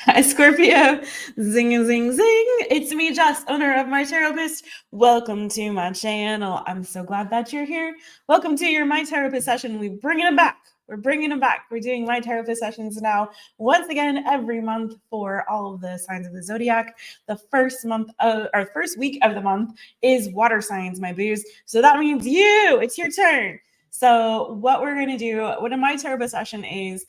Hi, Scorpio. Zing, zing, zing. It's me, Jess, owner of My Taropist. Welcome to my channel. I'm so glad that you're here. Welcome to your My Taropist session. We're bringing them back. We're bringing them back. We're doing My Taropist sessions now, once again, every month for all of the signs of the zodiac. The first week of the month is water signs, my boos. So that means you. It's your turn. So what we're going to do, what a My Taropist session is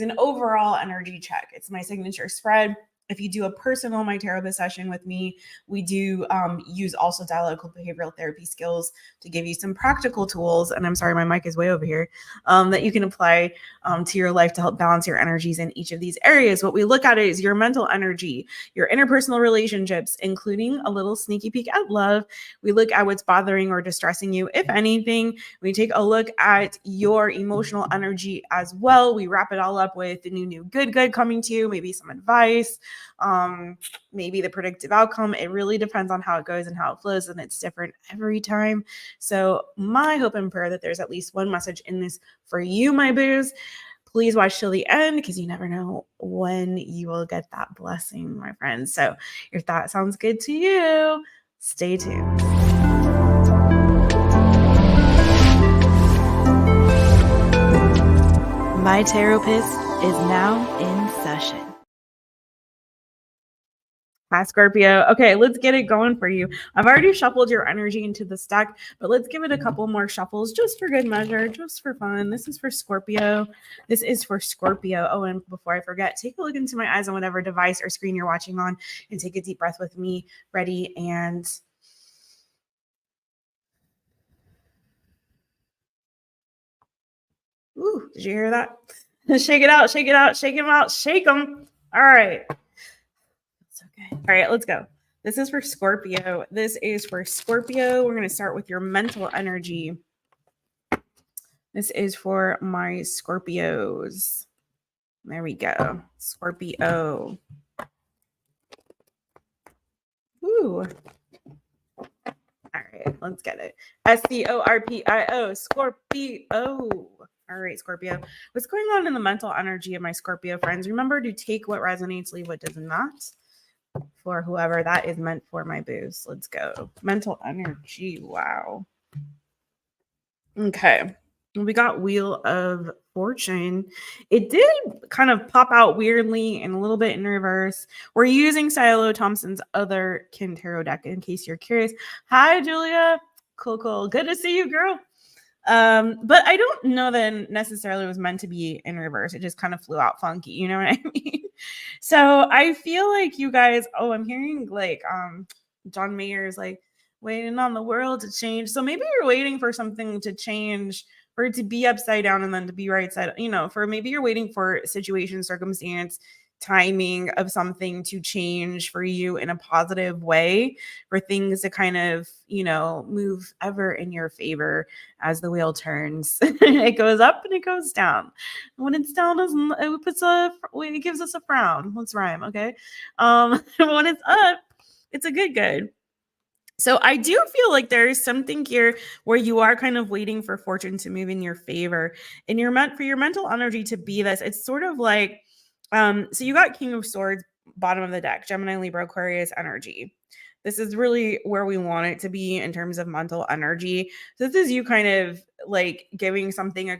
an overall energy check. It's my signature spread. If you do a personal My Taropist session with me, we do use also dialectical behavioral therapy skills to give you some practical tools. And I'm sorry, my mic is way over here, that you can apply to your life to help balance your energies in each of these areas. What we look at is your mental energy, your interpersonal relationships, including a little sneaky peek at love. We look at what's bothering or distressing you, if anything. We take a look at your emotional energy as well. We wrap it all up with the new good coming to you, maybe some advice, maybe the predictive outcome. It really depends on how it goes and how it flows, and it's different every time. So my hope and prayer that there's at least one message in this for you, my boos. Please watch till the end because you never know when you will get that blessing, my friends. So if that sounds good to you, stay tuned. My Taropist is now in session. Hi, Scorpio. Okay, let's get it going for you. I've already shuffled your energy into the stack, but let's give it a couple more shuffles just for good measure, just for fun. This is for Scorpio. This is for Scorpio. Oh, and before I forget, take a look into my eyes on whatever device or screen you're watching on and take a deep breath with me. Ready? And ooh, did you hear that? Shake it out, shake it out, shake them out, shake them. All right. That's okay. All right, let's go. This is for Scorpio. This is for Scorpio. We're going to start with your mental energy. This is for my Scorpios. There we go. Scorpio. Ooh. All right, let's get it. Scorpio. Scorpio. All right, Scorpio. What's going on in the mental energy of my Scorpio friends? Remember to take what resonates, leave what does not. For whoever that is meant for, my boos. Let's go. Mental energy. Wow. Okay. We got Wheel of Fortune. It did kind of pop out weirdly and a little bit in reverse. We're using Silo Thompson's other Kin Tarot deck in case you're curious. Hi, Julia. Cool. Good to see you, girl. But I don't know that necessarily was meant to be in reverse. It just kind of flew out funky. You know what I mean? So I feel like you guys, I'm hearing like John Mayer's like waiting on the world to change. So maybe you're waiting for something to change, for it to be upside down and then to be right side, for maybe you're waiting for situation, circumstance, timing of something to change for you in a positive way, for things to kind of, move ever in your favor as the wheel turns. It goes up and it goes down. When it's down, it gives us a frown. Let's rhyme, okay? When it's up, it's a good. So I do feel like there is something here where you are kind of waiting for fortune to move in your favor, and you're meant for your mental energy to be this. It's sort of like, so you got King of Swords, bottom of the deck, Gemini, Libra, Aquarius energy. This is really where we want it to be in terms of mental energy. So this is you kind of like giving something a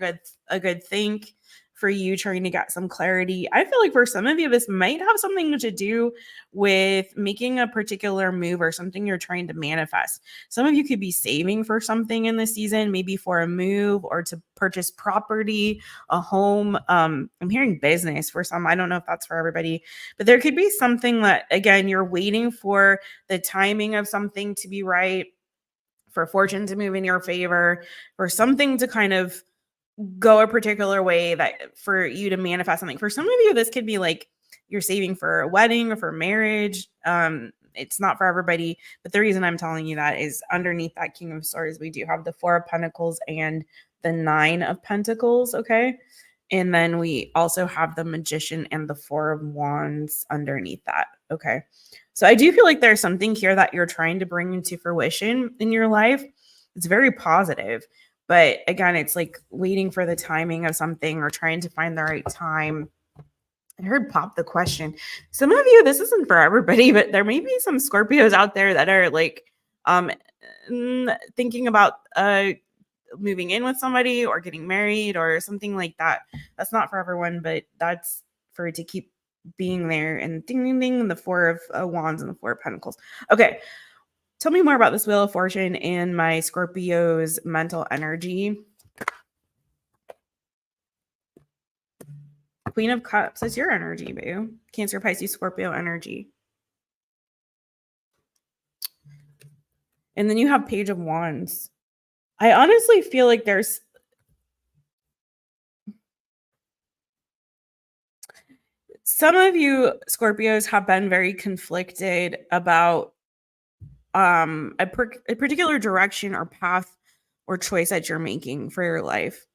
good think, for you trying to get some clarity. I feel like for some of you, this might have something to do with making a particular move or something you're trying to manifest. Some of you could be saving for something in this season, maybe for a move or to purchase property, a home. I'm hearing business for some. I don't know if that's for everybody, but there could be something that, again, you're waiting for the timing of something to be right, for fortune to move in your favor, for something to kind of go a particular way, that for you to manifest something. For some of you, this could be like you're saving for a wedding or for marriage. It's not for everybody, but the reason I'm telling you that is underneath that King of Swords, we do have the 4 of Pentacles and the 9 of Pentacles, okay? And then we also have the Magician and the 4 of Wands underneath that, okay? So I do feel like there's something here that you're trying to bring into fruition in your life. It's very positive. But again, it's like waiting for the timing of something or trying to find the right time I heard pop the question. Some of you, this isn't for everybody, but there may be some Scorpios out there that are like um thinking about moving in with somebody or getting married or something like that. That's not for everyone, but that's for it to keep being there. And ding ding ding, the four of wands and the four of pentacles. Okay. Tell me more about this Wheel of Fortune and my Scorpio's mental energy. Queen of Cups, that's your energy, boo. Cancer, Pisces, Scorpio energy. And then you have Page of Wands. I honestly feel like there's some of you Scorpios have been very conflicted about a particular direction or path or choice that you're making for your life.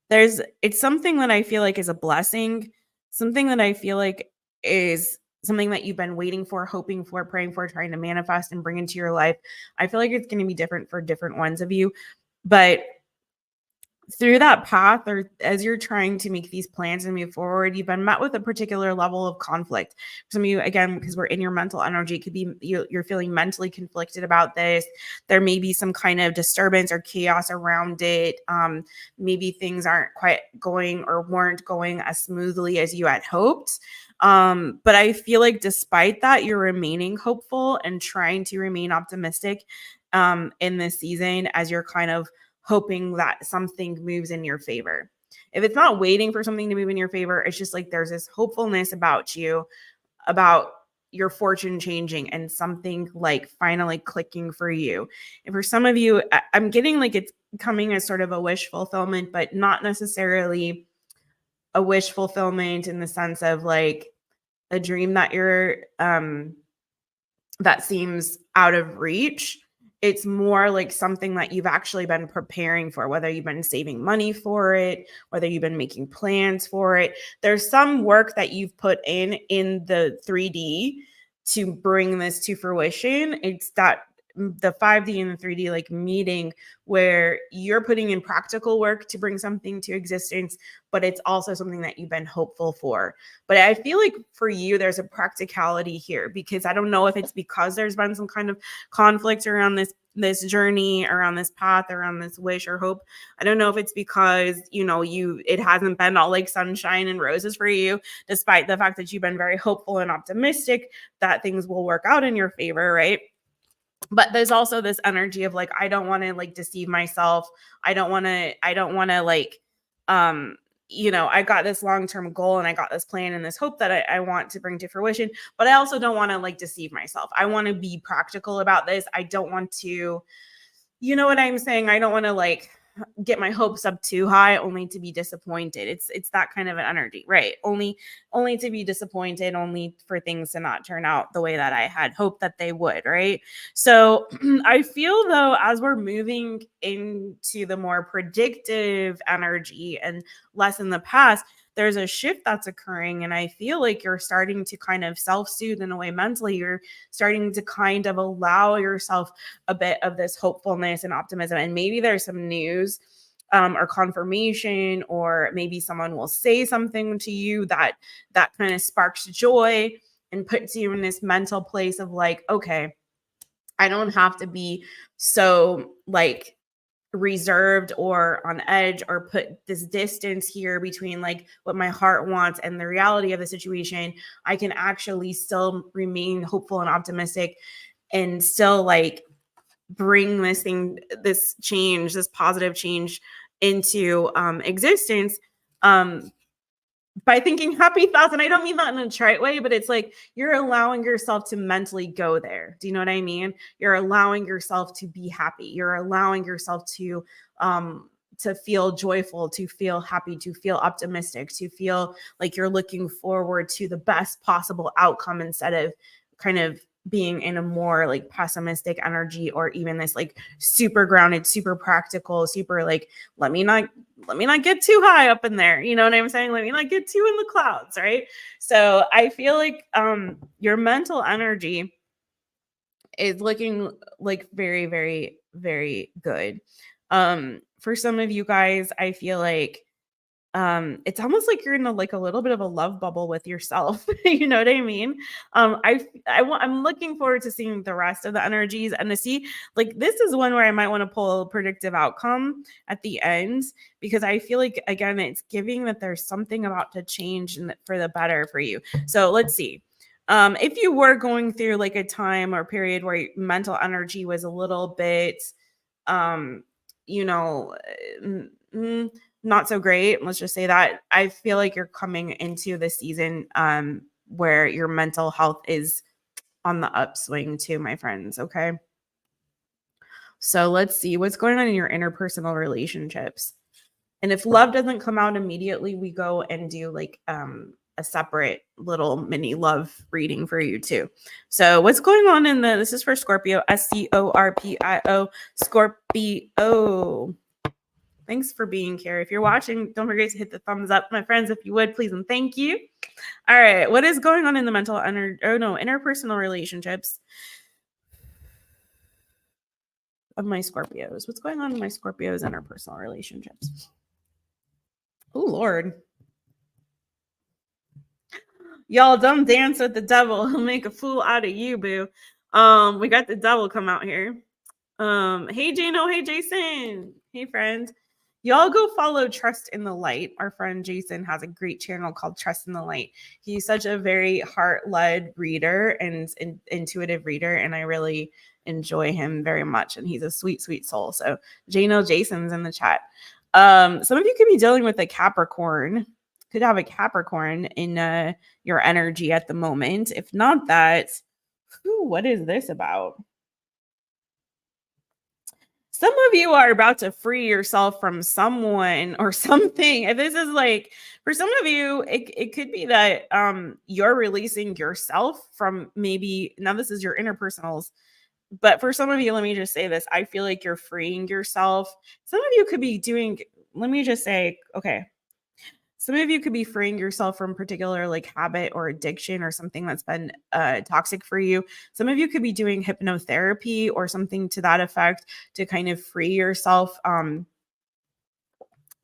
It's something that I feel like is a blessing, something that I feel like is something that you've been waiting for, hoping for, praying for, trying to manifest and bring into your life. I feel like it's going to be different for different ones of you, but through that path, or as you're trying to make these plans and move forward, you've been met with a particular level of conflict. Some of you, again, because we're in your mental energy, it could be you're feeling mentally conflicted about this. There may be some kind of disturbance or chaos around it. Maybe things aren't quite going or weren't going as smoothly as you had hoped. But I feel like despite that, you're remaining hopeful and trying to remain optimistic in this season as you're kind of hoping that something moves in your favor. If it's not waiting for something to move in your favor, it's just like there's this hopefulness about you, about your fortune changing and something like finally clicking for you. And for some of you, I'm getting like it's coming as sort of a wish fulfillment, but not necessarily a wish fulfillment in the sense of like a dream that you're that seems out of reach. It's more like something that you've actually been preparing for, whether you've been saving money for it, whether you've been making plans for it. There's some work that you've put in the 3D to bring this to fruition. It's that the 5D and the 3D like meeting where you're putting in practical work to bring something to existence, but it's also something that you've been hopeful for. But I feel like for you, there's a practicality here because I don't know if it's because there's been some kind of conflict around this journey, around this path, around this wish or hope. I don't know if it's because, it hasn't been all like sunshine and roses for you, despite the fact that you've been very hopeful and optimistic that things will work out in your favor, right? But there's also this energy of like, I don't want to like deceive myself. I don't want to like, I got this long-term goal and I got this plan and this hope that I want to bring to fruition, but I also don't want to like deceive myself. I want to be practical about this. I don't want to, you know what I'm saying? I don't want to like get my hopes up too high only to be disappointed. It's that kind of an energy, right? Only to be disappointed, only for things to not turn out the way that I had hoped that they would, right? So I feel though, as we're moving into the more predictive energy and less in the past, there's a shift that's occurring. And I feel like you're starting to kind of self-soothe in a way mentally. You're starting to kind of allow yourself a bit of this hopefulness and optimism. And maybe there's some news or confirmation, or maybe someone will say something to you that kind of sparks joy and puts you in this mental place of like, okay, I don't have to be so like reserved or on edge or put this distance here between like what my heart wants and the reality of the situation. I can actually still remain hopeful and optimistic and still like bring this change, this positive change into existence by thinking happy thoughts. And I don't mean that in a trite way, but it's like you're allowing yourself to mentally go there. Do you know what I mean? You're allowing yourself to be happy. You're allowing yourself to feel joyful, to feel happy, to feel optimistic, to feel like you're looking forward to the best possible outcome instead of kind of being in a more like pessimistic energy, or even this like super grounded, super practical, super like, let me not get too high up in there. You know what I'm saying? Let me not get too in the clouds. Right. So I feel like your mental energy is looking like very, very, very good. For some of you guys, I feel like it's almost like you're in a little bit of a love bubble with yourself. You know what I mean? I'm looking forward to seeing the rest of the energies and to see, like, this is one where I might want to pull a predictive outcome at the end, because I feel like, again, it's giving that there's something about to change and for the better for you. So let's see. If you were going through like a time or period where mental energy was a little bit, um, you know, mm, mm, not so great. Let's just say that. I feel like you're coming into the season where your mental health is on the upswing too, my friends. Okay. So let's see what's going on in your interpersonal relationships. And if love doesn't come out immediately, we go and do like a separate little mini love reading for you too. So what's going on in this is for Scorpio, Scorpio, Scorpio. Thanks for being here. If you're watching, don't forget to hit the thumbs up, my friends, if you would, please and thank you. All right, what is going on in the interpersonal relationships of my Scorpios? What's going on in my Scorpios interpersonal relationships? Oh Lord. Y'all don't dance with the devil. He'll make a fool out of you, boo. We got the devil come out here. Hey Jano, hey Jason. Hey friend. Y'all go follow Trust in the Light. Our friend Jason has a great channel called Trust in the Light. He's such a very heart-led reader and intuitive reader, and I really enjoy him very much. And he's a sweet, sweet soul. So Jano, Jason's in the chat. Some of you could be dealing with a Capricorn. Could have a Capricorn in your energy at the moment. If not that, what is this about? Some of you are about to free yourself from someone or something. If this is like, for some of you, it could be that you're releasing yourself from, maybe, now this is your interpersonals, but for some of you, let me just say this. I feel like you're freeing yourself. Some of you could be doing, let me just say, okay. Some of you could be freeing yourself from particular like habit or addiction or something that's been toxic for you. Some of you could be doing hypnotherapy or something to that effect to kind of free yourself from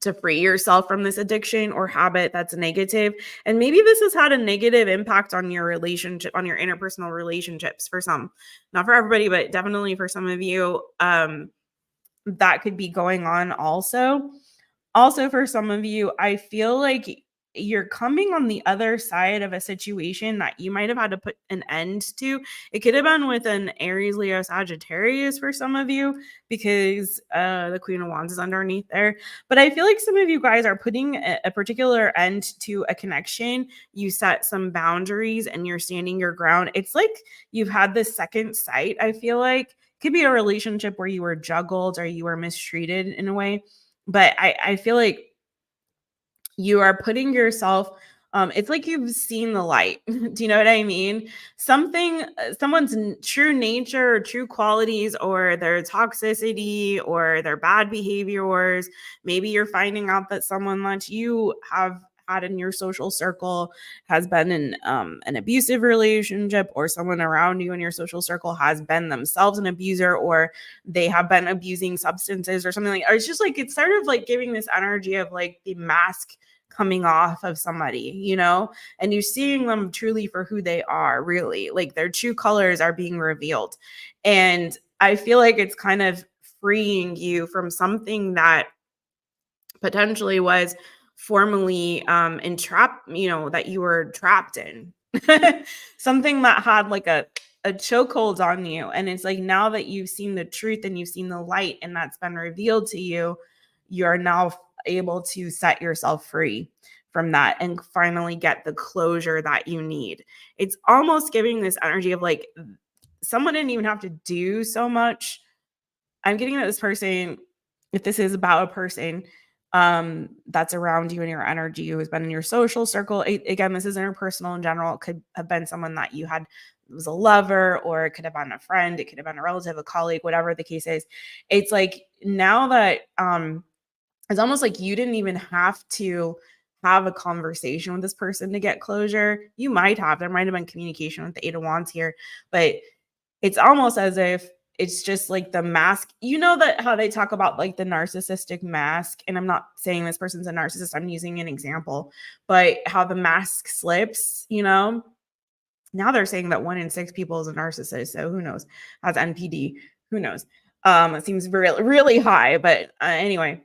this addiction or habit that's negative. And maybe this has had a negative impact on your relationship, on your interpersonal relationships for some, not for everybody, but definitely for some of you, that could be going on also. Also, for some of you, I feel like you're coming on the other side of a situation that you might have had to put an end to. It could have been with an Aries, Leo, Sagittarius for some of you, because the Queen of Wands is underneath there. But I feel like some of you guys are putting a particular end to a connection. You set some boundaries and you're standing your ground. It's like you've had this second sight, I feel like. It could be a relationship where you were juggled or you were mistreated in a way. But I feel like you are putting yourself, it's like you've seen the light. Do you know what I mean? Someone's true nature or true qualities or their toxicity or their bad behaviors. Maybe you're finding out that someone that you have had in your social circle has been in an abusive relationship, or someone around you in your social circle has been themselves an abuser, or they have been abusing substances or something like, or it's just like, it's sort of like giving this energy of like the mask coming off of somebody, you know, and you're seeing them truly for who they are, really, like their true colors are being revealed. And I feel like it's kind of freeing you from something that potentially was formerly entrapped, you know, that you were trapped in. Something that had like a chokehold on you. And it's like, now that you've seen the truth and you've seen the light and that's been revealed to you, you're now able to set yourself free from that and finally get the closure that you need. It's almost giving this energy of like, someone didn't even have to do so much. I'm getting that this person, if this is about a person that's around you in your energy, who has been in your social circle, again, this is interpersonal in general. It could have been someone that you had, was a lover, or it could have been a friend, it could have been a relative, a colleague, whatever the case is. It's like, now that it's almost like you didn't even have to have a conversation with this person to get closure. You might have, there might have been communication with the Eight of Wands here, but it's almost as if it's just like the mask. You know that how they talk about like the narcissistic mask, and I'm not saying this person's a narcissist, I'm using an example, but how the mask slips, you know? Now they're saying that 1 in 6 people is a narcissist, so who knows? Has NPD, who knows? It seems really, really high, but anyway.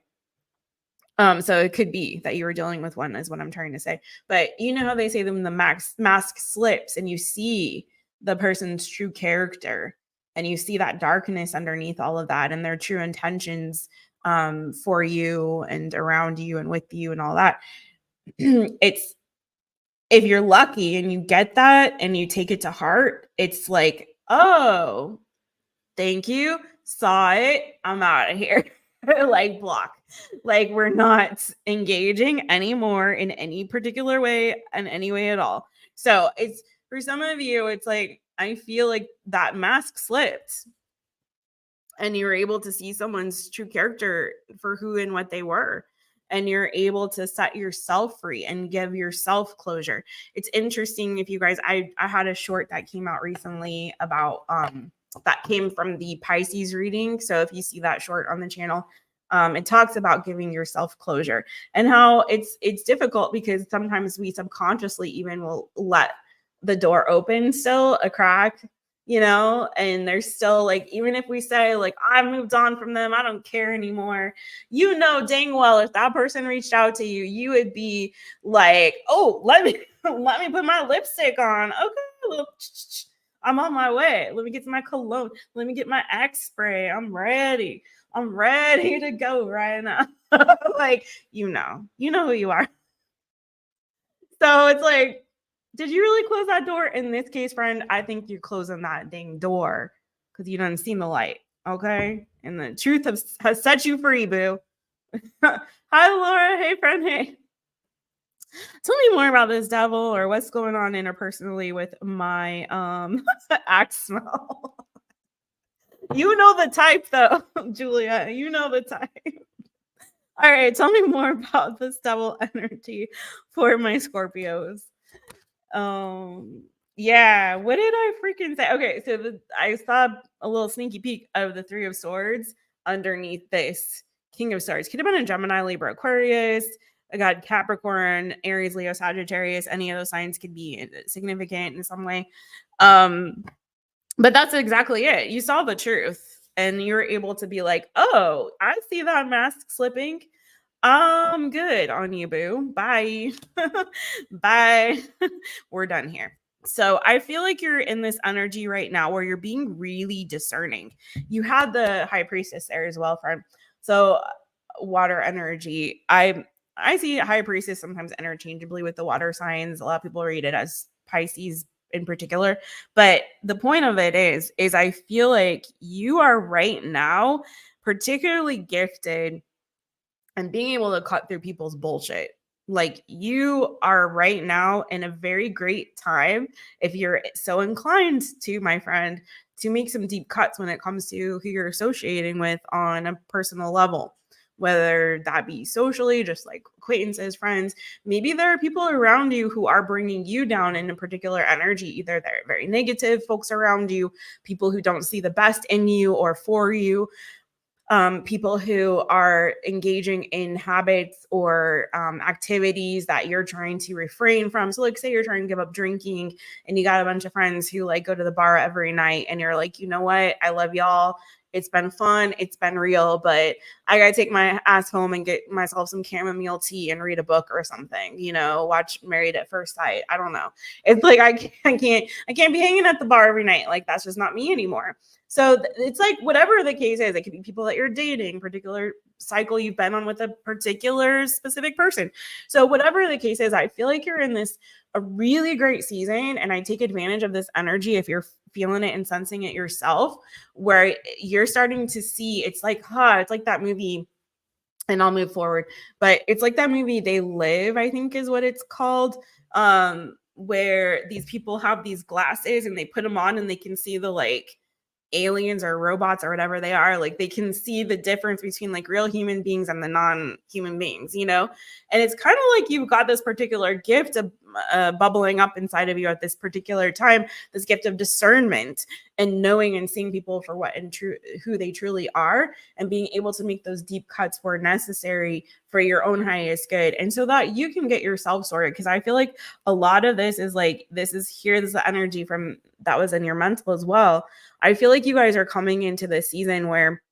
So it could be that you were dealing with one, is what I'm trying to say. But you know how they say when the mask slips and you see the person's true character and you see that darkness underneath all of that and their true intentions for you and around you and with you and all that. It's, if you're lucky and you get that and you take it to heart, it's like, oh, thank you, saw it, I'm out of here. Like, block. Like, we're not engaging anymore in any particular way, in any way at all. So it's, for some of you, it's like, I feel like that mask slipped and you were able to see someone's true character for who and what they were. And you're able to set yourself free and give yourself closure. It's interesting, if you guys, I had a short that came out recently about that came from the Pisces reading. So if you see that short on the channel, it talks about giving yourself closure and how it's difficult because sometimes we subconsciously even will let the door open still a crack, you know, and there's still like, even if we say like, I moved on from them, I don't care anymore, you know dang well if that person reached out to you, you would be like, oh, let me put my lipstick on. Okay, well, I'm on my way. Let me get to my cologne. Let me get my Axe spray. I'm ready to go right now. Like, you know who you are. So it's like, did you really close that door? In this case, friend, I think you're closing that dang door because you done seen the light. Okay. And the truth has set you free, boo. Hi, Laura. Hey, friend. Hey. Tell me more about this devil or what's going on interpersonally with my axe smell. You know the type, though, Julia. You know the type. All right. Tell me more about this devil energy for my Scorpios. Yeah, what did I freaking say? Okay, so I saw a little sneaky peek of the 3 of Swords underneath this King of Swords. Could have been a Gemini, Libra, Aquarius. I got Capricorn, Aries, Leo, Sagittarius. Any of those signs could be significant in some way. But that's exactly it. You saw the truth and you're able to be like, oh, I see that mask slipping. Good on you, boo. Bye. Bye. We're done here. So I feel like you're in this energy right now where you're being really discerning. You had the High Priestess there as well, friend. So water energy. I see High Priestess sometimes interchangeably with the water signs. A lot of people read it as Pisces in particular. But the point of it is I feel like you are right now particularly gifted and being able to cut through people's bullshit. Like, you are right now in a very great time, if you're so inclined to, my friend, to make some deep cuts when it comes to who you're associating with on a personal level, whether that be socially, just like acquaintances, friends. Maybe there are people around you who are bringing you down in a particular energy. Either they're very negative folks around you, people who don't see the best in you or for you, people who are engaging in habits or activities that you're trying to refrain from. So like, say you're trying to give up drinking and you got a bunch of friends who like go to the bar every night and you're like, you know what? I love y'all. It's been fun. It's been real, but I got to take my ass home and get myself some chamomile tea and read a book or something, you know, watch Married at First Sight. I don't know. It's like, I can't be hanging at the bar every night. Like, that's just not me anymore. So it's like, whatever the case is, it could be people that you're dating, particular cycle you've been on with a particular specific person. So whatever the case is, I feel like you're in this a really great season, and I take advantage of this energy if you're feeling it and sensing it yourself, where you're starting to see, it's like, it's like that movie, and I'll move forward, but it's like that movie They Live, I think is what it's called, where these people have these glasses and they put them on and they can see the like aliens or robots or whatever they are. Like, they can see the difference between like real human beings and the non-human beings, you know? And it's kind of like you've got this particular gift bubbling up inside of you at this particular time, this gift of discernment and knowing and seeing people for what and who they truly are, and being able to make those deep cuts where necessary for your own highest good, and so that you can get yourself sorted. Because I feel like a lot of this is like, this is the energy from that was in your mental as well. I feel like you guys are coming into this season where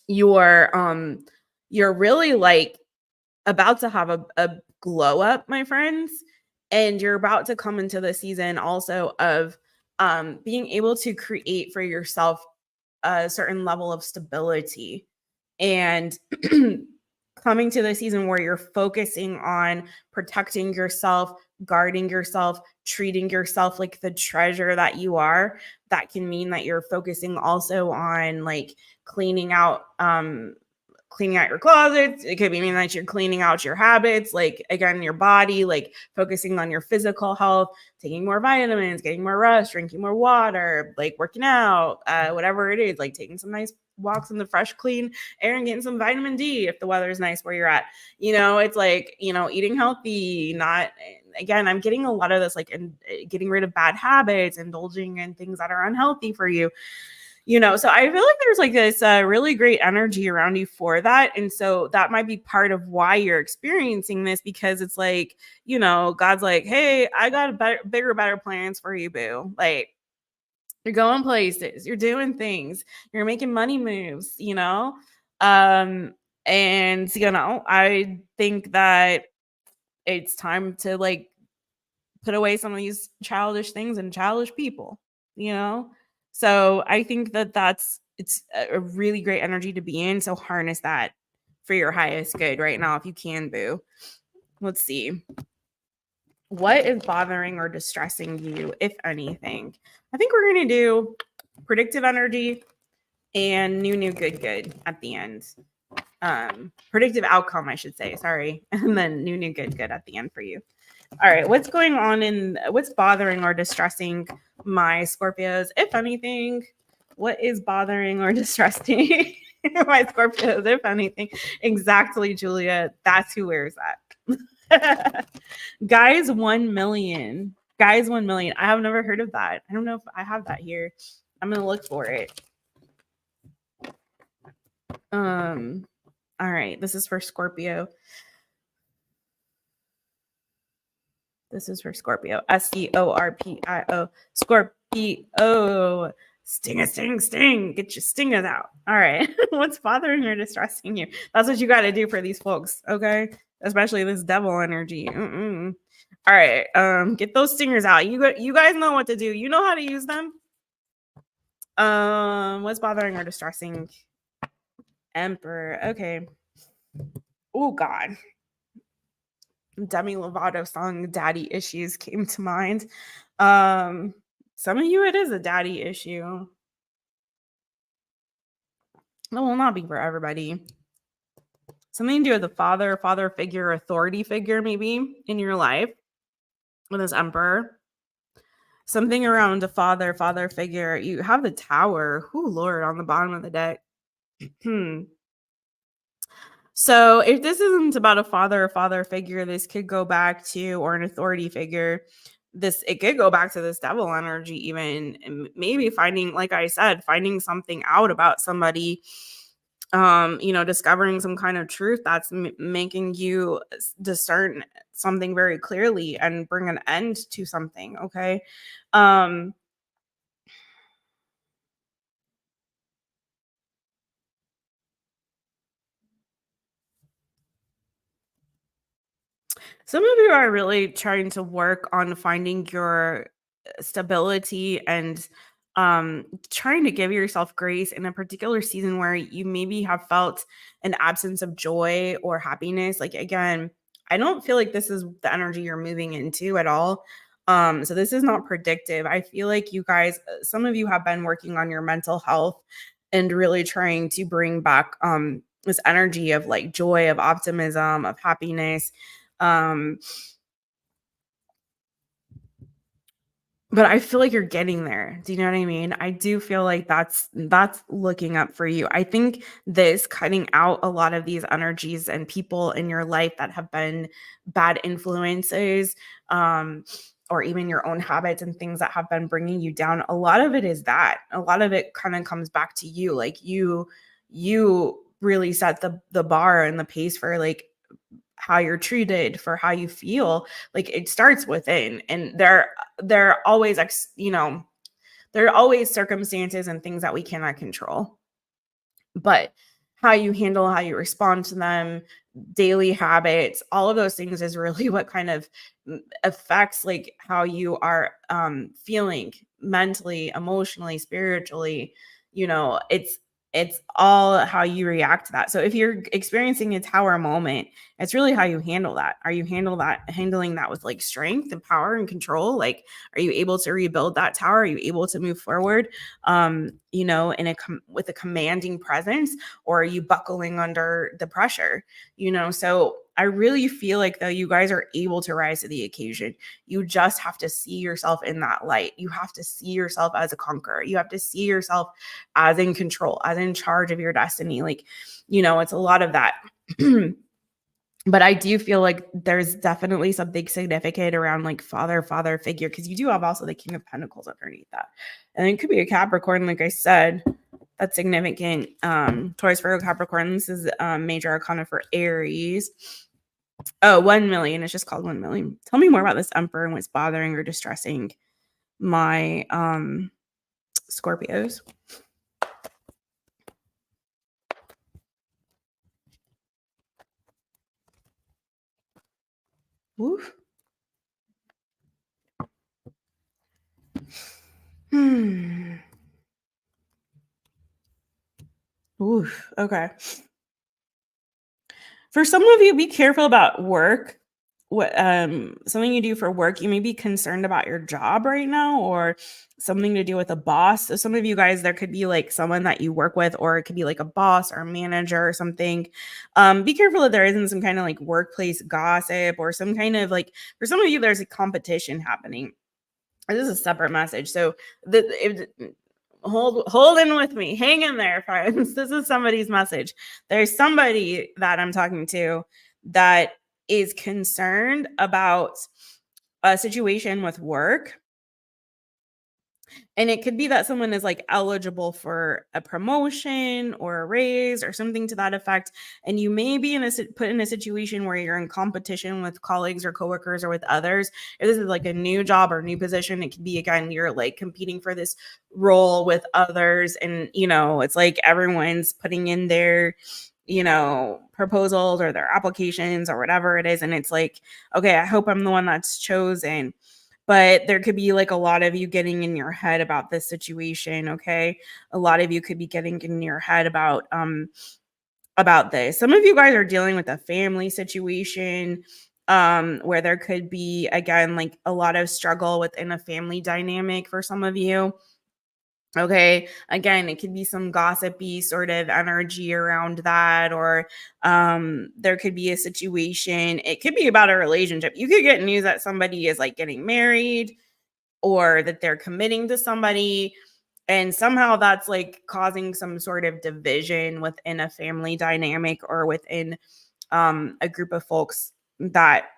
you're really like about to have a glow up, my friends, and you're about to come into the season also of being able to create for yourself a certain level of stability, and coming to the season where you're focusing on protecting yourself, guarding yourself, treating yourself like the treasure that you are. That can mean that you're focusing also on like cleaning out your closets. It could mean that you're cleaning out your habits, like again, your body, like focusing on your physical health, taking more vitamins, getting more rest, drinking more water, like working out, whatever it is, like taking some nice walks in the fresh, clean air and getting some vitamin D if the weather is nice where you're at. It's like, eating healthy, not, again, I'm getting a lot of this, like, and getting rid of bad habits, indulging in things that are unhealthy for you. So I feel like there's like this really great energy around you for that. And so that might be part of why you're experiencing this, because it's like, God's like, hey, I got bigger, better plans for you, boo. Like, you're going places, you're doing things, you're making money moves, and, I think that it's time to like put away some of these childish things and childish people, you know? So I think that it's a really great energy to be in. So harness that for your highest good right now if you can, boo. Let's see. What is bothering or distressing you, if anything? I think we're going to do predictive energy and new, good at the end. Predictive outcome, I should say. Sorry. And then new, good at the end for you. All right, what's going on what's bothering or distressing my Scorpios, if anything? What is bothering or distressing my Scorpios, if anything? Exactly, Julia. That's who wears that. Guys 1 million. Guys 1 million. I have never heard of that. I don't know if I have that here. I'm gonna look for it. All right, this is for Scorpio. This is for Scorpio. Scorpio. Scorpio. Sting. Get your stingers out. All right. What's bothering or distressing you? That's what you got to do for these folks. Okay. Especially this devil energy. All right. Get those stingers out. You guys know what to do. You know how to use them. What's bothering or distressing? Emperor. Okay. Oh God. Demi Lovato song Daddy Issues came to mind. Some of you, it is a daddy issue. It will not be for everybody. Something to do with the father figure, authority figure, maybe in your life with this emperor. Something around a father figure. You have the Tower. Oh Lord, on the bottom of the deck. So if this isn't about a father figure, this could go back to, or an authority figure. It could go back to this devil energy, even maybe finding, like I said, finding something out about somebody, discovering some kind of truth that's making you discern something very clearly and bring an end to something. Okay. Some of you are really trying to work on finding your stability and trying to give yourself grace in a particular season where you maybe have felt an absence of joy or happiness. Like, again, I don't feel like this is the energy you're moving into at all. So this is not predictive. I feel like you guys, some of you have been working on your mental health and really trying to bring back this energy of like joy, of optimism, of happiness. but I feel like you're getting there. Do you know what I mean? I do feel like that's looking up for you. I think this cutting out a lot of these energies and people in your life that have been bad influences, or even your own habits and things that have been bringing you down. A lot of it is that. A lot of it kind of comes back to you. Like you really set the bar and the pace for like how you're treated, for how you feel. Like it starts within, and there are always there are always circumstances and things that we cannot control, but how you handle, how you respond to them, daily habits, all of those things is really what kind of affects like how you are feeling mentally, emotionally, spiritually. It's all how you react to that. So if you're experiencing a tower moment, it's really how you handle that. Are you handling that with like strength and power and control? Like, are you able to rebuild that tower? Are you able to move forward, with a commanding presence, or are you buckling under the pressure? So I really feel like though you guys are able to rise to the occasion. You just have to see yourself in that light. You have to see yourself as a conqueror. You have to see yourself as in control, as in charge of your destiny. Like, it's a lot of that. But I do feel like there's definitely something significant around like father figure, because you do have also the King of Pentacles underneath that. And it could be a Capricorn, like I said, that's significant. Taurus, Virgo, Capricorn. This is major arcana for Aries. Oh, 1 million. It's just called 1 million. Tell me more about this Emperor and what's bothering or distressing my Scorpios. Oof. Oof. Okay. For some of you, be careful about work. What something you do for work, you may be concerned about your job right now, or something to do with a boss. So some of you guys, there could be like someone that you work with, or it could be like a boss or a manager or something. Be careful that there isn't some kind of like workplace gossip, or some kind of like, for some of you, there's a competition happening. This is a separate message. So hold in with me. Hang in there, friends. This is somebody's message. There's somebody that I'm talking to that is concerned about a situation with work. And it could be that someone is like eligible for a promotion or a raise or something to that effect. And you may be put in a situation where you're in competition with colleagues or coworkers or with others. If this is like a new job or new position, it could be, again, you're like competing for this role with others. And, it's like everyone's putting in their proposals or their applications or whatever it is. And it's like, okay, I hope I'm the one that's chosen. But there could be like a lot of you getting in your head about this situation. Okay. A lot of you could be getting in your head about this. Some of you guys are dealing with a family situation, where there could be, again, like a lot of struggle within a family dynamic for some of you. Okay. Again, it could be some gossipy sort of energy around that, or there could be a situation. It could be about a relationship. You could get news that somebody is like getting married, or that they're committing to somebody. And somehow that's like causing some sort of division within a family dynamic, or within a group of folks that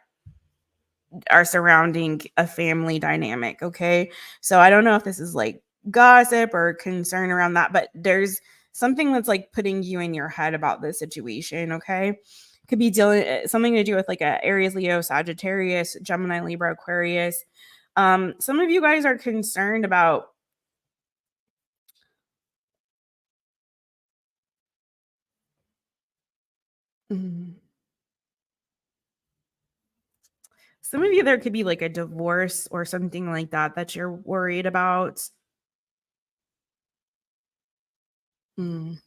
are surrounding a family dynamic. Okay. So I don't know if this is like gossip or concern around that, but there's something that's like putting you in your head about this situation. Okay. Could be dealing something to do with like a Aries, Leo, Sagittarius, Gemini, Libra, Aquarius. Some of you guys are concerned about mm, some of you, there could be like a divorce or something like that you're worried about. Mm.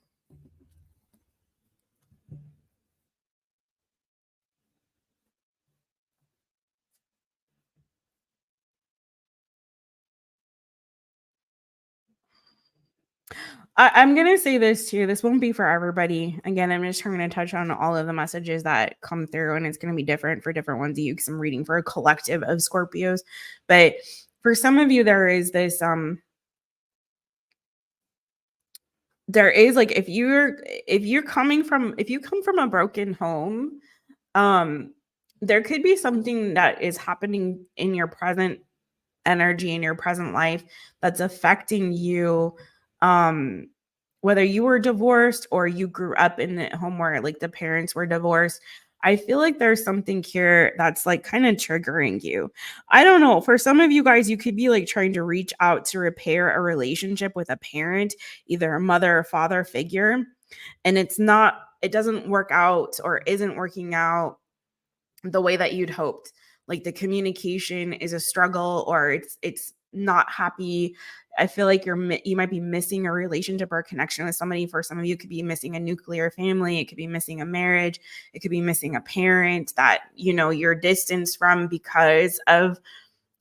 I'm gonna say this too. This won't be for everybody. Again, I'm just trying to touch on all of the messages that come through, and it's gonna be different for different ones of you, because I'm reading for a collective of Scorpios. But For some of you, there is this, there is like, if you come from a broken home, um, there could be something that is happening in your present energy in your present life that's affecting you, um whether you were divorced or you grew up in a home where like the parents were divorced. I feel like there's something here that's like kind of triggering you. I don't know, for some of you guys, you could be like trying to reach out to repair a relationship with a parent, either a mother or father figure, and it doesn't work out or isn't working out the way that you'd hoped. Like the communication is a struggle, or it's not happy. I feel like you might be missing a relationship or a connection with somebody. For some of you, it could be missing a nuclear family, it could be missing a marriage, it could be missing a parent that you're distanced from because of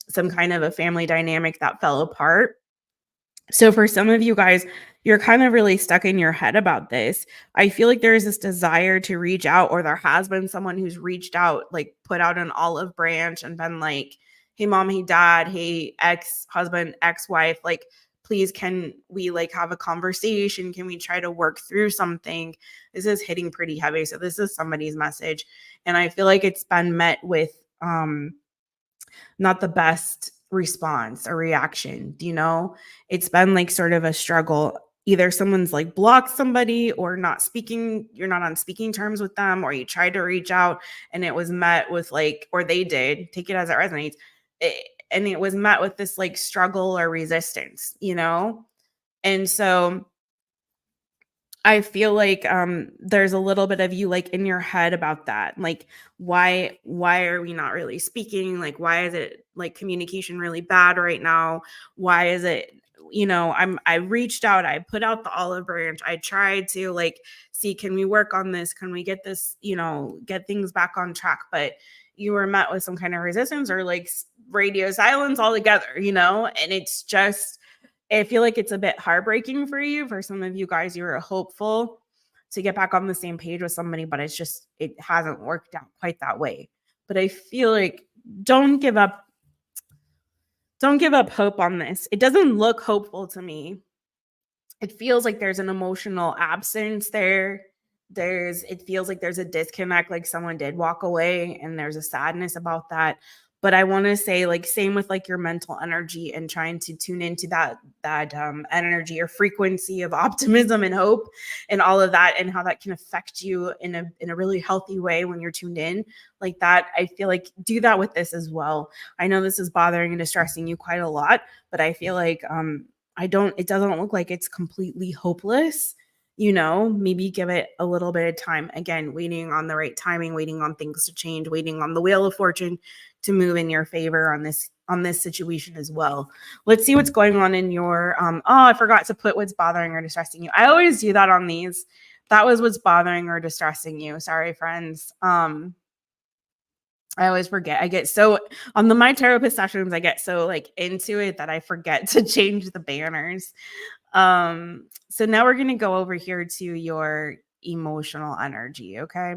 some kind of a family dynamic that fell apart. So for some of you guys, you're kind of really stuck in your head about this. I feel like there's this desire to reach out, or there has been someone who's reached out, like put out an olive branch and been like, "Hey mom, hey dad, hey ex-husband, ex-wife, like please can we like have a conversation? Can we try to work through something?" This is hitting pretty heavy. So this is somebody's message, and I feel like it's been met with not the best response or reaction. It's been like sort of a struggle. Either someone's like blocked somebody, or you're not on speaking terms with them, or you tried to reach out and it was met with like, or they did, take it as it resonates, and it was met with this like struggle or resistance. And so I feel like there's a little bit of you like in your head about that. Like, why are we not really speaking? Like, why is it like communication really bad right now? Why is it, I reached out, I put out the olive branch, I tried to like see, can we work on this? Can we get this, get things back on track? But you were met with some kind of resistance, or like radio silence altogether, and it's just, I feel like it's a bit heartbreaking for you. For some of you guys, you were hopeful to get back on the same page with somebody, but it hasn't worked out quite that way. But I feel like don't give up hope on this. It doesn't look hopeful to me. It feels like there's an emotional absence there. It feels like there's a disconnect, like someone did walk away, and there's a sadness about that. But I want to say, like, same with like your mental energy and trying to tune into that energy or frequency of optimism and hope and all of that, and how that can affect you in a really healthy way when you're tuned in like that. I feel like do that with this as well. I know this is bothering and distressing you quite a lot, but I feel like it doesn't look like it's completely hopeless. Maybe give it a little bit of time. Again, waiting on the right timing, waiting on things to change, waiting on the wheel of fortune to move in your favor on this situation as well. Let's see what's going on in your I forgot to put what's bothering or distressing you. I always do that on these. That was what's bothering or distressing you. Sorry, friends. I always forget. I get so on my Taropist sessions, I get so like into it that I forget to change the banners. So now we're going to go over here to your emotional energy. Okay.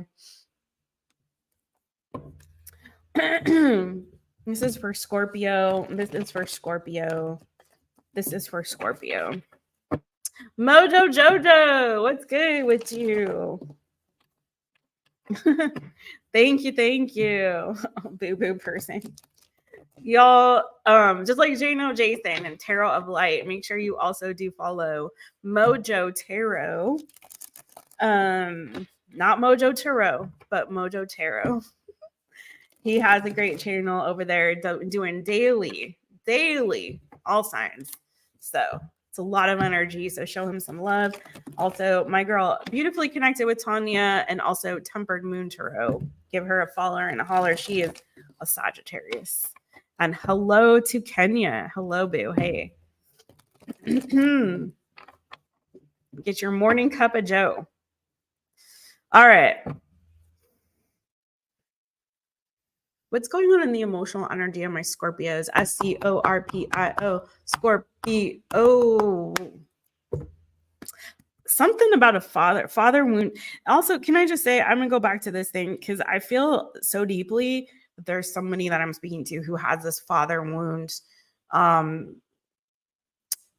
This is for Scorpio. This is for Scorpio. This is for Scorpio. Mojo Jojo, what's good with you? Thank you. Boo boo person. Y'all, just like Jano Jason and Tarot of Light, make sure you also do follow Mojo Tarot. Not Mojo Tarot, but Mojo Tarot. He has a great channel over there doing daily all signs. So it's a lot of energy. So show him some love. Also, my girl, beautifully connected with Tanya, and also Tempered Moon Tarot. Give her a follow and a holler. She is a Sagittarius. And hello to Kenya. Hello, boo. Hey. Get your morning cup of Joe. All right. What's going on in the emotional energy of my Scorpios? Scorpio. Scorpio. Something about a father wound. Also, can I just say, I'm going to go back to this thing because I feel so deeply that there's somebody that I'm speaking to who has this father wound um,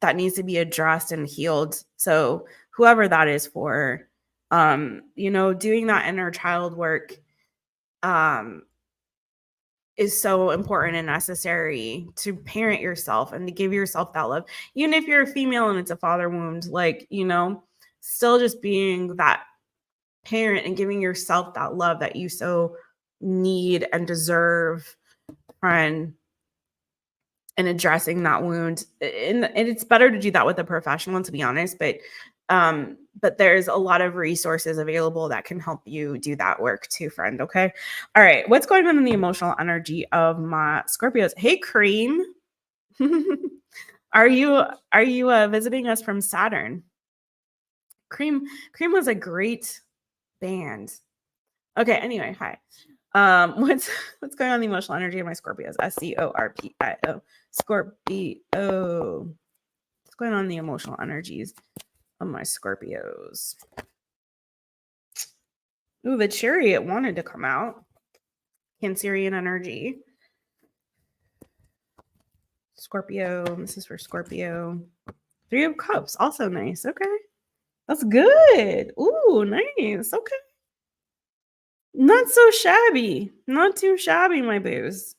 that needs to be addressed and healed. So whoever that is for, doing that inner child work um, is so important and necessary to parent yourself and to give yourself that love. Even if you're a female and it's a father wound, still just being that parent and giving yourself that love that you so need and deserve, friend, and addressing that wound. And it's better to do that with a professional, to be honest, but there's a lot of resources available that can help you do that work too, friend. Okay. All right. What's going on in the emotional energy of my Scorpios? Hey, Cream. Are you visiting us from Saturn? Cream was a great band. Okay, anyway, hi. What's going on in the emotional energy of my Scorpios? Scorpio. Scorpio. What's going on in the emotional energies of my Scorpios? Ooh, the Chariot wanted to come out. Cancerian energy. Scorpio. This is for Scorpio. 3 of Cups. Also nice. Okay. That's good. Ooh, nice. Okay. Not so shabby. Not too shabby, my booze.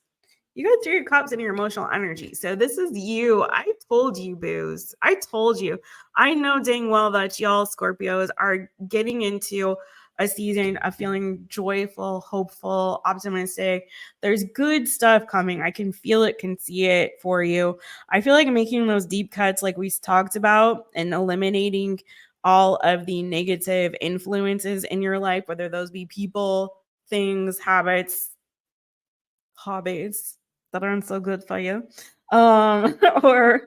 You got 3 of Cups in your emotional energy. So this is you. I told you, booze. I told you. I know dang well that y'all Scorpios are getting into a season of feeling joyful, hopeful, optimistic. There's good stuff coming. I can feel it, can see it for you. I feel like making those deep cuts like we talked about and eliminating all of the negative influences in your life, whether those be people, things, habits, hobbies that aren't so good for you, or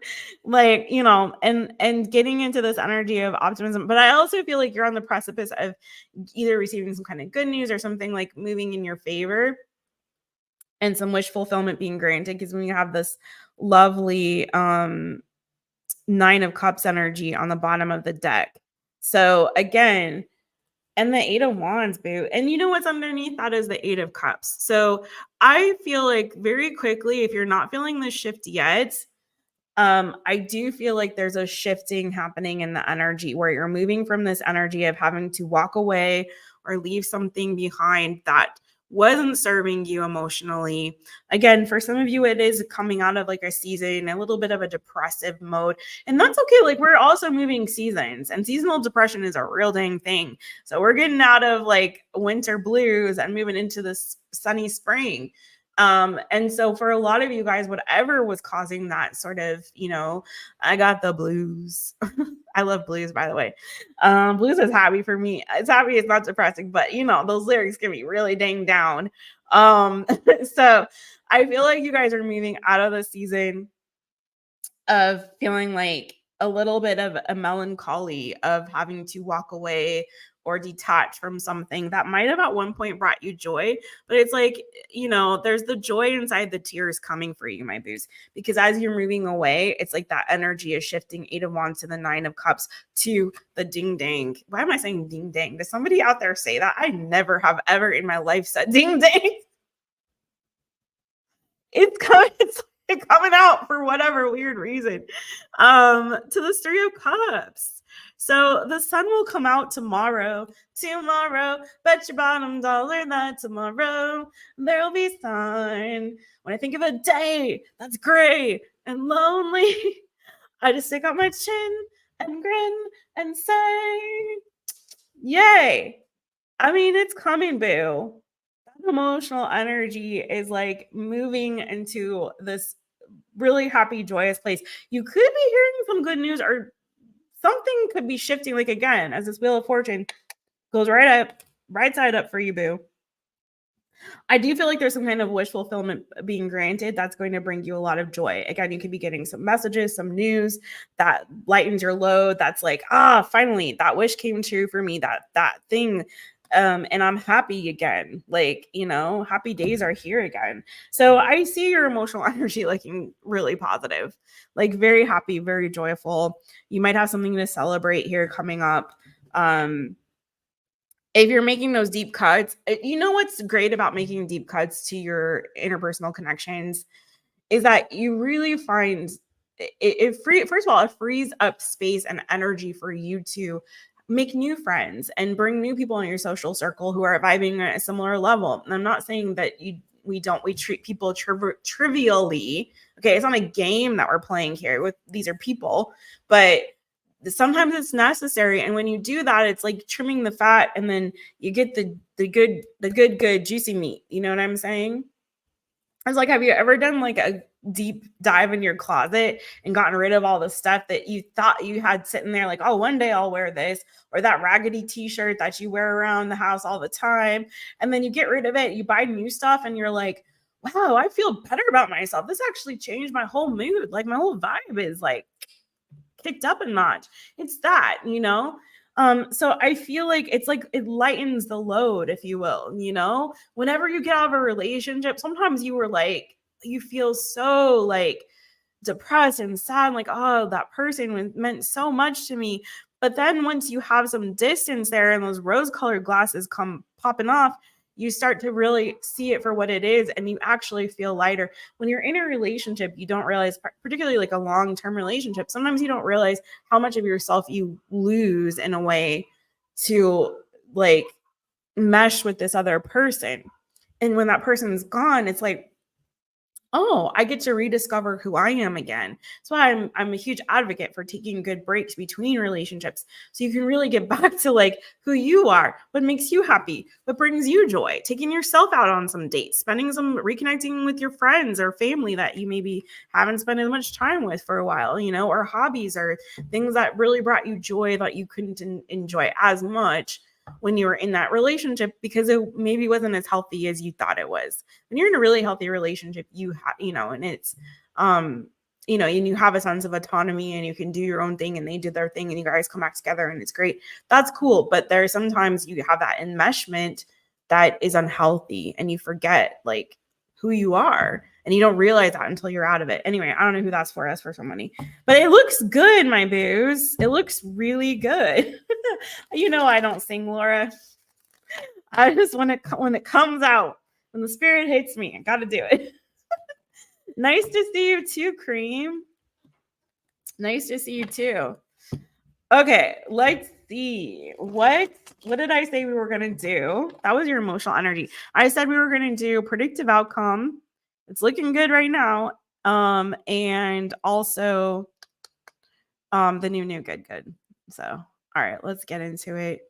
and getting into this energy of optimism. But I also feel like you're on the precipice of either receiving some kind of good news or something like moving in your favor and some wish fulfillment being granted, because when you have this lovely 9 of Cups energy on the bottom of the deck. So again, and the 8 of Wands, boo. And you know what's underneath that is the 8 of Cups. So I feel like very quickly, if you're not feeling the shift yet, I do feel like there's a shifting happening in the energy where you're moving from this energy of having to walk away or leave something behind that wasn't serving you emotionally. Again, for some of you, it is coming out of like a season, a little bit of a depressive mode. And that's okay. Like, we're also moving seasons, and seasonal depression is a real dang thing. So we're getting out of like winter blues and moving into this sunny spring. And so for a lot of you guys, whatever was causing that sort of, I got the blues. I love blues, by the way. Blues is happy for me. It's happy, it's not depressing, but those lyrics can be really dang down. So I feel like you guys are moving out of the season of feeling like a little bit of a melancholy of having to walk away or detach from something that might have at one point brought you joy. But it's like, there's the joy inside the tears coming for you, my booze. Because as you're moving away, it's like that energy is shifting 8 of Wands to the 9 of Cups to the ding dang. Why am I saying ding dang? Does somebody out there say that? I never have ever in my life said ding dang. It's coming. It's coming out for whatever weird reason. To the 3 of Cups. So the sun will come out tomorrow. Bet your bottom dollar that tomorrow there'll be sun. When I think of a day that's gray and lonely, I just stick out my chin and grin and say, yay. I mean, it's coming, boo. That emotional energy is like moving into this really happy, joyous place. You could be hearing some good news, or something could be shifting. Like, again, as this Wheel of Fortune goes right side up for you, boo. I do feel like there's some kind of wish fulfillment being granted that's going to bring you a lot of joy. Again, you could be getting some messages, some news that lightens your load. That's like, finally, that wish came true for me. That thing. And I'm happy again. Like, happy days are here again. So I see your emotional energy looking really positive, like very happy, very joyful. You might have something to celebrate here coming up. If you're making those deep cuts, you know what's great about making deep cuts to your interpersonal connections is that you really find first of all, it frees up space and energy for you to make new friends and bring new people in your social circle who are vibing at a similar level. And I'm not saying that we treat people trivially. Okay, it's not a game that we're playing here. With these are people, but sometimes it's necessary. And when you do that, it's like trimming the fat, and then you get the good juicy meat. You know what I'm saying? I was like, have you ever done like a deep dive in your closet and gotten rid of all the stuff that you thought you had sitting there, like, oh, one day I'll wear this, or that raggedy t-shirt that you wear around the house all the time. And then you get rid of it, you buy new stuff, and you're like, wow, I feel better about myself. This actually changed my whole mood. Like my whole vibe is like kicked up a notch. It's that, you know? So I feel like it's like it lightens the load, if you will, you know? Whenever you get out of a relationship, sometimes you feel so like depressed and sad, like, oh, that person meant so much to me. But then once you have some distance there and those rose-colored glasses come popping off, you start to really see it for what it is, and you actually feel lighter. When you're in a relationship, you don't realize, particularly like a long-term relationship, sometimes you don't realize how much of yourself you lose in a way to like mesh with this other person. And when that person's gone, it's like, oh, I get to rediscover who I am again. That's why I'm a huge advocate for taking good breaks between relationships, so you can really get back to like who you are, what makes you happy, what brings you joy, taking yourself out on some dates, spending some reconnecting with your friends or family that you maybe haven't spent as much time with for a while, you know, or hobbies or things that really brought you joy that you couldn't enjoy as much when you were in that relationship because it maybe wasn't as healthy as you thought it was. When you're in a really healthy relationship, you have, you know, and it's, you know, and you have a sense of autonomy and you can do your own thing and they do their thing and you guys come back together and it's great. That's cool. But there are sometimes you have that enmeshment that is unhealthy and you forget like who you are and you don't realize that until you're out of it. Anyway, I don't know who that's for, us for some money, but it looks good, my booze. It looks really good. You know, I don't sing, Laura. I just when it comes out, when the spirit hits me, I got to do it. Nice to see you too, Cream. Nice to see you too. Okay, let's see. What did I say we were going to do? That was your emotional energy. I said we were going to do predictive outcome. It's looking good right now. And also the new good. So, all right, let's get into it.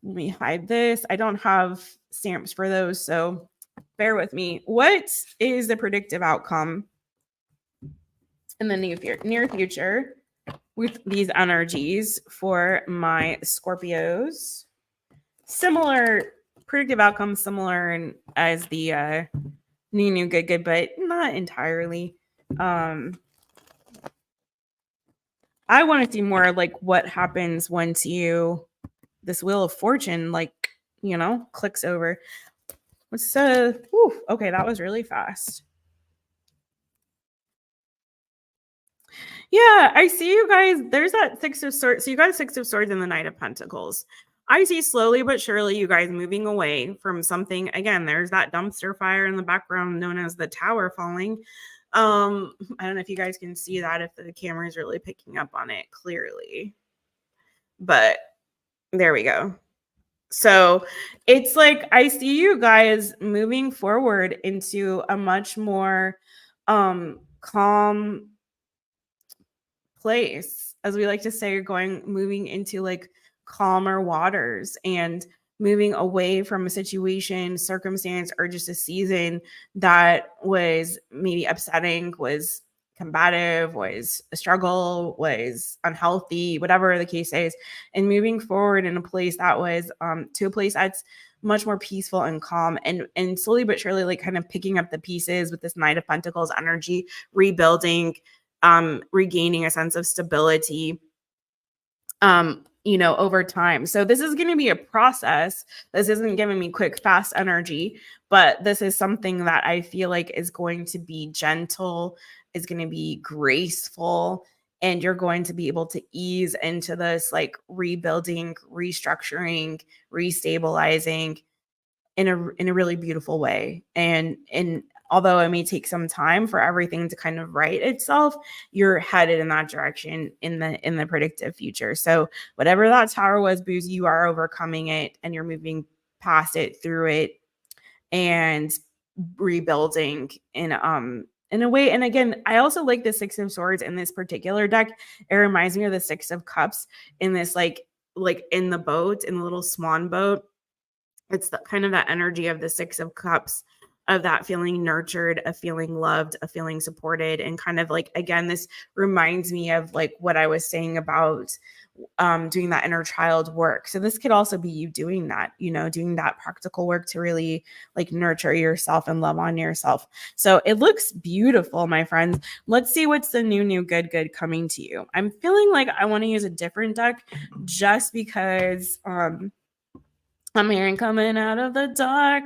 Let me hide this. I don't have stamps for those, so bear with me. What is the predictive outcome in the near future with these energies for my Scorpios? Similar predictive outcome, similar as the new good, but not entirely. I want to see more like what happens once this Wheel of Fortune, like, you know, clicks over. What's okay, that was really fast. Yeah, I see you guys. There's that Six of Swords. So you got Six of Swords and the Knight of Pentacles. I see slowly but surely you guys moving away from something. Again, there's that dumpster fire in the background known as the tower falling. I don't know if you guys can see that, if the camera is really picking up on it clearly. But there we go. So it's like I see you guys moving forward into a much more calm place. As we like to say, you're moving into like calmer waters and moving away from a situation, circumstance, or just a season that was maybe upsetting, was combative, was a struggle, was unhealthy, whatever the case is, and moving forward in a place that was to a place that's much more peaceful and calm, and slowly but surely like kind of picking up the pieces with this Knight of Pentacles energy, rebuilding, regaining a sense of stability, you know, over time. So this is going to be a process. This isn't giving me quick, fast energy, but this is something that I feel like is going to be gentle, is going to be graceful, and you're going to be able to ease into this like rebuilding, restructuring, restabilizing in a really beautiful way. And although it may take some time for everything to kind of right itself, you're headed in that direction in the predictive future. So whatever that tower was, Boozy, you are overcoming it and you're moving past it, through it, and rebuilding in a way. And again, I also like the Six of Swords in this particular deck. It reminds me of the Six of Cups in this like in the boat, in the little swan boat. It's the kind of that energy of the Six of Cups, of that feeling nurtured, of feeling loved, of feeling supported. And kind of like, again, this reminds me of like what I was saying about doing that inner child work. So this could also be you doing that, doing that practical work to really like nurture yourself and love on yourself. So it looks beautiful, my friends. Let's see what's the new good coming to you. I'm feeling like I want to use a different deck just because I'm hearing coming out of the dark.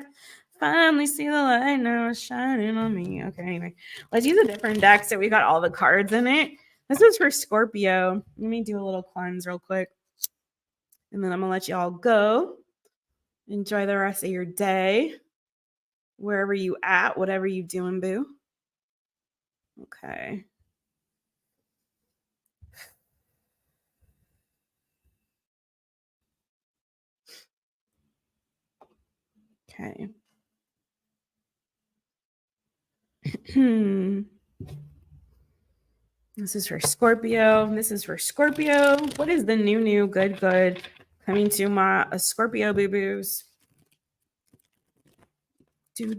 Finally see the light now shining on me. Okay, anyway, let's use a different deck so we got all the cards in it. This is for Scorpio. Let me do a little cleanse real quick. And then I'm going to let you all go. Enjoy the rest of your day. Wherever you at, whatever you doing, boo. Okay. Okay. This is for Scorpio. This is for Scorpio. What is the new good coming to my Scorpio boo-boos? Do.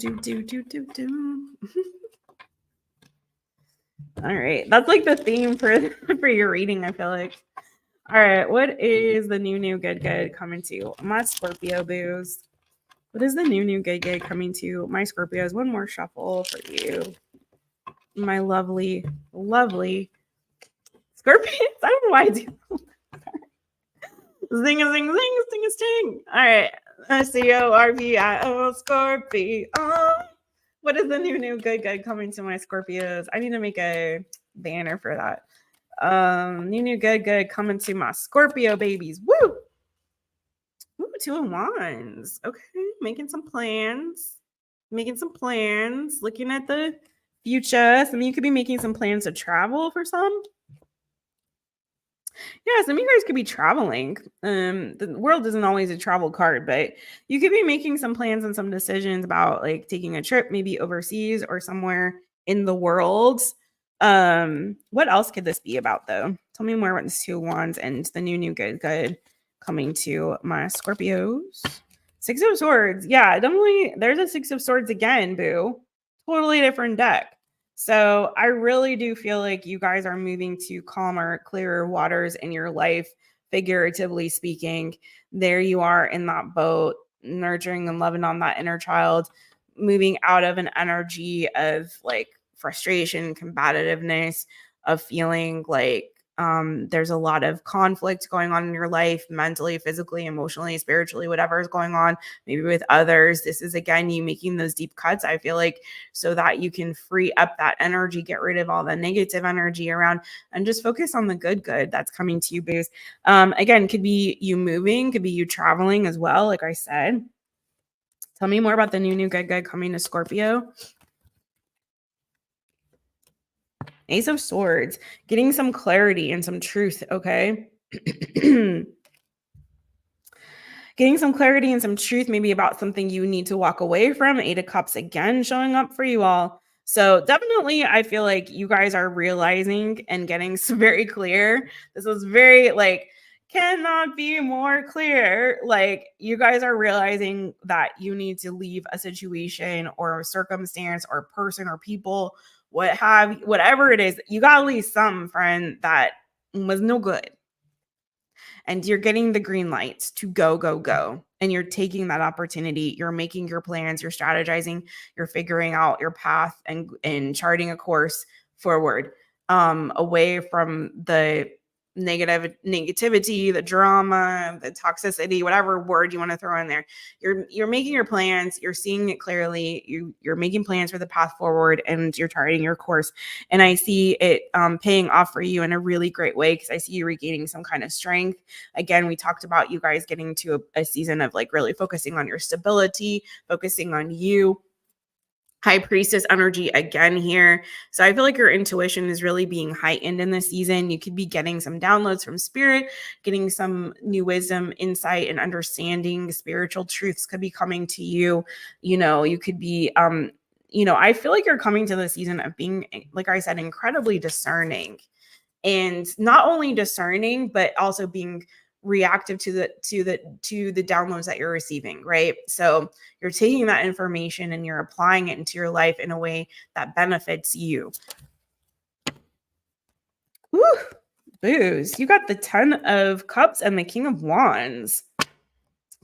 All right. That's like the theme for your reading, I feel like. All right. What is the new good coming to my Scorpio boos? What is the new good coming to my Scorpios? One more shuffle for you. My lovely Scorpions. I don't know why I do. Zing a zing zing sting a sting. All right. Scorpio Scorpio. What is the new good coming to my Scorpios? I need to make a banner for that. New good coming to my Scorpio babies. Woo! Ooh, 2 of Wands. Okay, making some plans. Looking at the future. Some of you could be making some plans to travel for some. Yeah, some of you guys could be traveling. The world isn't always a travel card, but you could be making some plans and some decisions about like taking a trip, maybe overseas or somewhere in the world. What else could this be about though? Tell me more about this 2 of Wands and the new good coming to my Scorpios. 6 of Swords. Yeah, definitely. There's a 6 of Swords again, boo. Totally different deck. So I really do feel like you guys are moving to calmer, clearer waters in your life, figuratively speaking. There you are in that boat, nurturing and loving on that inner child, moving out of an energy of like frustration, combativeness, of feeling like there's a lot of conflict going on in your life, mentally, physically, emotionally, spiritually, whatever is going on, maybe with others. This is again you making those deep cuts, I feel like, so that you can free up that energy, get rid of all the negative energy around, and just focus on the good that's coming to you, booze. Again, could be you moving, could be you traveling as well, like I said. Tell me more about the new good coming to Scorpio. Ace of Swords, getting some clarity and some truth, okay? Getting some clarity and some truth maybe about something you need to walk away from. 8 of Cups again showing up for you all. So definitely I feel like you guys are realizing and getting very clear. This was very like cannot be more clear. Like you guys are realizing that you need to leave a situation or a circumstance or person or people, whatever it is, you got to leave some, friend, that was no good. And you're getting the green lights to go. And you're taking that opportunity. You're making your plans, you're strategizing, you're figuring out your path and charting a course forward, away from the negativity, the drama, the toxicity, whatever word you want to throw in there. You're making your plans, you're seeing it clearly, you're making plans for the path forward, and you're charting your course. And I see it paying off for you in a really great way, because I see you regaining some kind of strength. Again, we talked about you guys getting to a season of like really focusing on your stability, focusing on you, High priestess energy again here. So I feel like your intuition is really being heightened in this season. You could be getting some downloads from spirit, getting some new wisdom, insight, and understanding. Spiritual truths could be coming to you. You could be, I feel like you're coming to the season of being, like I said, incredibly discerning, and not only discerning, but also being reactive to the downloads that you're receiving, right? So you're taking that information and you're applying it into your life in a way that benefits you. Woo, booze. You got the 10 of Cups and the King of Wands.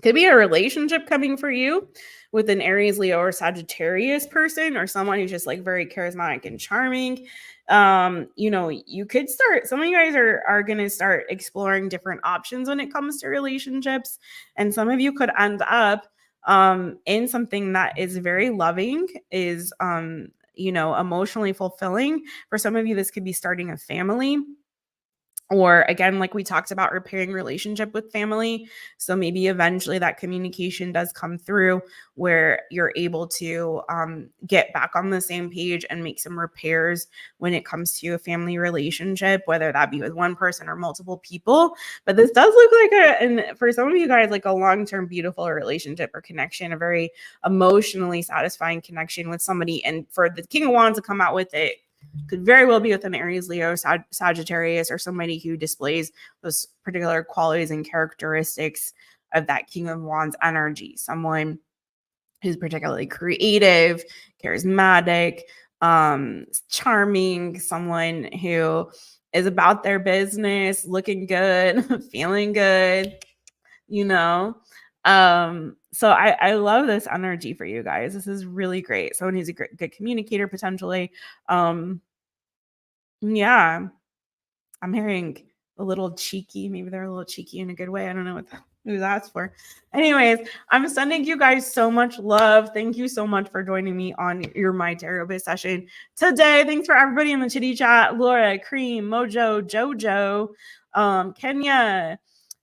Could be a relationship coming for you with an Aries, Leo, or Sagittarius person, or someone who's just like very charismatic and charming. You could start, some of you guys are going to start exploring different options when it comes to relationships. And some of you could end up in something that is very loving, is, emotionally fulfilling. For some of you, this could be starting a family. Or again, like we talked about, repairing relationship with family. So maybe eventually that communication does come through where you're able to get back on the same page and make some repairs when it comes to a family relationship, whether that be with one person or multiple people. But this does look like and for some of you guys, like a long-term beautiful relationship or connection, a very emotionally satisfying connection with somebody. And for the King of Wands to come out with it, could very well be with an Aries, Leo, Sagittarius, or somebody who displays those particular qualities and characteristics of that King of Wands energy. Someone who's particularly creative, charismatic, charming, someone who is about their business, looking good, feeling good, So I love this energy for you guys. This is really great. Someone who's a good communicator potentially. Yeah, I'm hearing a little cheeky. Maybe they're a little cheeky in a good way. I don't know who that's for. Anyways, I'm sending you guys so much love. Thank you so much for joining me on your My Taropist session today. Thanks for everybody in the chitty chat. Laura, Cream, Mojo, Jojo, Kenya.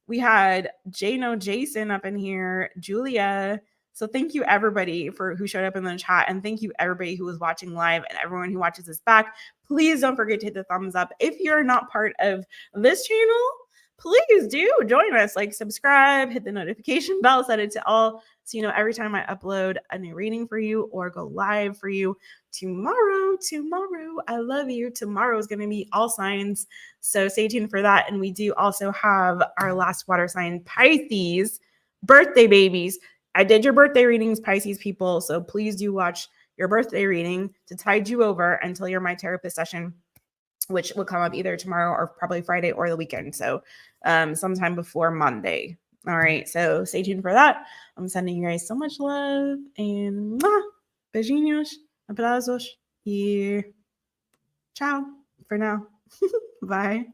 We had Jason up in here, Julia. So thank you everybody who showed up in the chat, and thank you everybody who was watching live and everyone who watches this back. Please don't forget to hit the thumbs up. If you're not part of this channel, please do join us. Like, subscribe, hit the notification bell, set it to all, so you know every time I upload a new reading for you or go live for you. Tomorrow, I love you. Tomorrow is going to be all signs, so stay tuned for that. And we do also have our last water sign, Pisces, birthday babies. I did your birthday readings, Pisces people, so please do watch your birthday reading to tide you over until your My Taropist session, which will come up either tomorrow or probably Friday or the weekend. So sometime before Monday. All right. So stay tuned for that. I'm sending you guys so much love and beijinhos, abrazos, y ciao for now. Bye.